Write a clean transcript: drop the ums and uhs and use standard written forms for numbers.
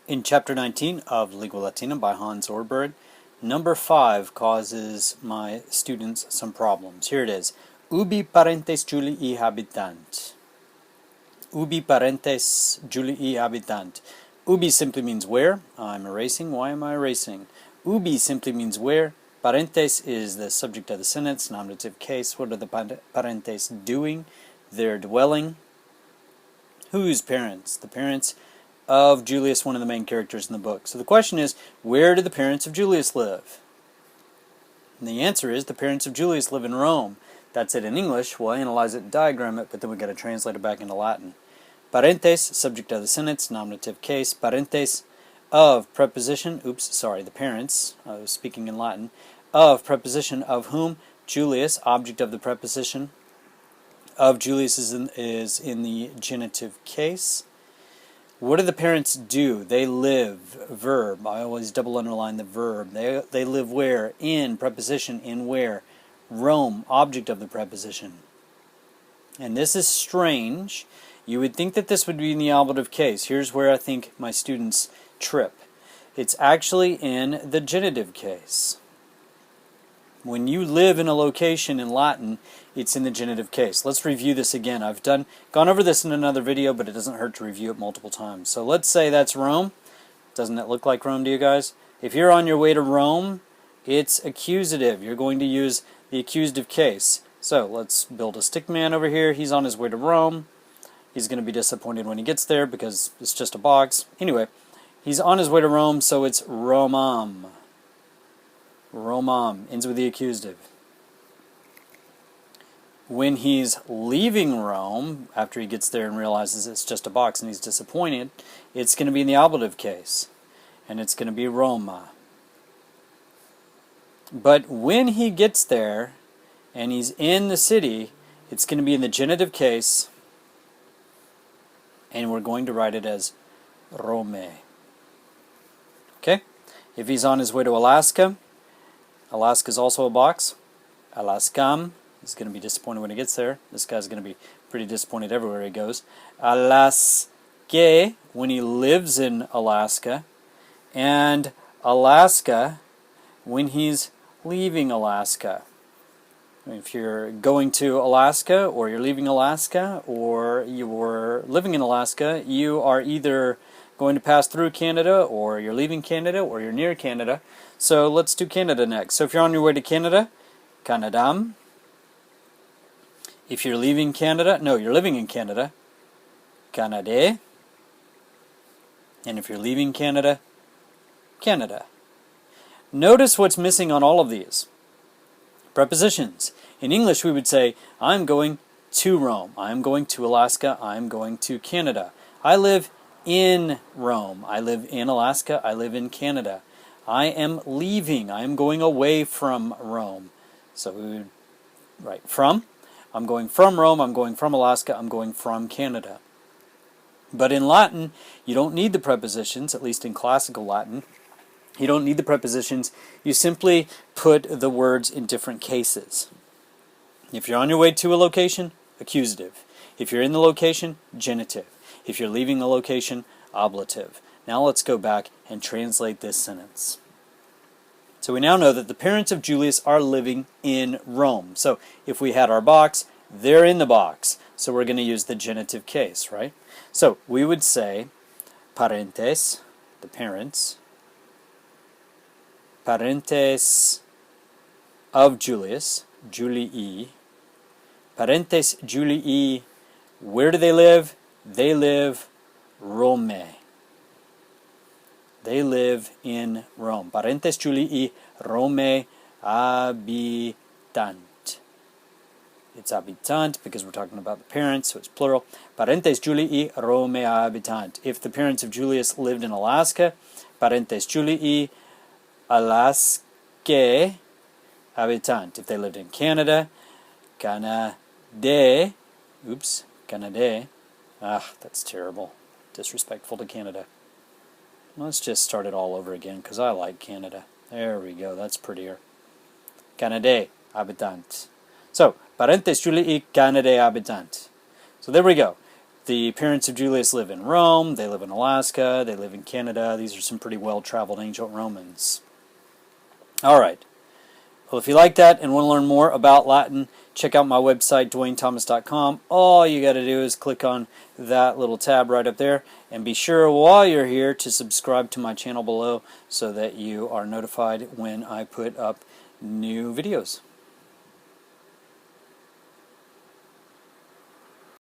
In Chapter 19 of Lingua Latina by Hans Orberg, number 5 causes my students some problems. Here it is. Ubi parentes Julii habitant. Ubi parentes Julii habitant. Ubi simply means where. I'm erasing. Why am I erasing? Ubi simply means where. Parentes is the subject of the sentence, nominative case. What are the parentes doing? They're dwelling. Whose parents? The parents of Julius, one of the main characters in the book. So the question is, where do the parents of Julius live? And the answer is, the parents of Julius live in Rome. That's it in English. We'll analyze it and diagram it, but then we've got to translate it back into Latin. Parentes, subject of the sentence, nominative case. Parentes of preposition, the parents, I was speaking in Latin, of preposition of whom? Julius, object of the preposition of Julius is in the genitive case. What do the parents do? They live, verb. I always double underline the verb. They live where? In, preposition, in where? Rome, object of the preposition. And this is strange. You would think that this would be in the ablative case. Here's where I think my students trip. It's actually in the genitive case. When you live in a location in Latin, it's in the genitive case. Let's review this again. I've gone over this in another video, but it doesn't hurt to review it multiple times. So let's say that's Rome. Doesn't it look like Rome to you guys? If you're on your way to Rome, it's accusative. You're going to use the accusative case. So let's build a stick man over here. He's on his way to Rome. He's going to be disappointed when he gets there because it's just a box. Anyway, he's on his way to Rome, so it's Romam. Romam ends with the accusative. When he's leaving Rome, after he gets there and realizes it's just a box and he's disappointed, it's going to be in the ablative case, and it's going to be Roma. But when he gets there and he's in the city, it's going to be in the genitive case, and we're going to write it as Rome. Okay? If he's on his way to Alaska, Alaska is also a box. Alaskam. He's going to be disappointed when he gets there. This guy's going to be pretty disappointed everywhere he goes. Alaska, when he lives in Alaska. And Alaska, when he's leaving Alaska. If you're going to Alaska, or you're leaving Alaska, or you're living in Alaska, you are either going to pass through Canada, or you're leaving Canada, or you're near Canada. So let's do Canada next. So if you're on your way to Canada, Canadam. If you're leaving Canada, no, you're living in Canada, Canada. And if you're leaving Canada, Canada. Notice what's missing on all of these. Prepositions. In English we would say, I'm going to Rome. I'm going to Alaska. I'm going to Canada. I live in Rome. I live in Alaska. I live in Canada. I am leaving. I am going away from Rome. So we would write from. I'm going from Rome. I'm going from Alaska. I'm going from Canada. But in Latin, you don't need the prepositions, at least in classical Latin. You don't need the prepositions. You simply put the words in different cases. If you're on your way to a location, accusative. If you're in the location, genitive. If you're leaving the location, ablative. Now let's go back and translate this sentence. So we now know that the parents of Julius are living in Rome. So if we had our box, they're in the box. So we're going to use the genitive case, right? So we would say, parentes, the parents, parentes of Julius, Julii, parentes Julii, where do they live? They live Rome. They live in Rome. Parentes Julii Rome habitant. It's habitant because we're talking about the parents, so it's plural. Parentes Julii Rome habitant. If the parents of Julius lived in Alaska, parentes Julii Alaska habitant. If they lived in Canada, Canada. Canada. That's terrible. Disrespectful to Canada. Let's just start it all over again, because I like Canada. There we go, that's prettier. Canada, habitant. So, parentes Julii Canada habitant. So there we go. The parents of Julius live in Rome, they live in Alaska, they live in Canada. These are some pretty well-traveled ancient Romans. Alright, well, if you like that and want to learn more about Latin, check out my website, DwaneThomas.com. All you got to do is click on that little tab right up there, and be sure while you're here to subscribe to my channel below so that you are notified when I put up new videos.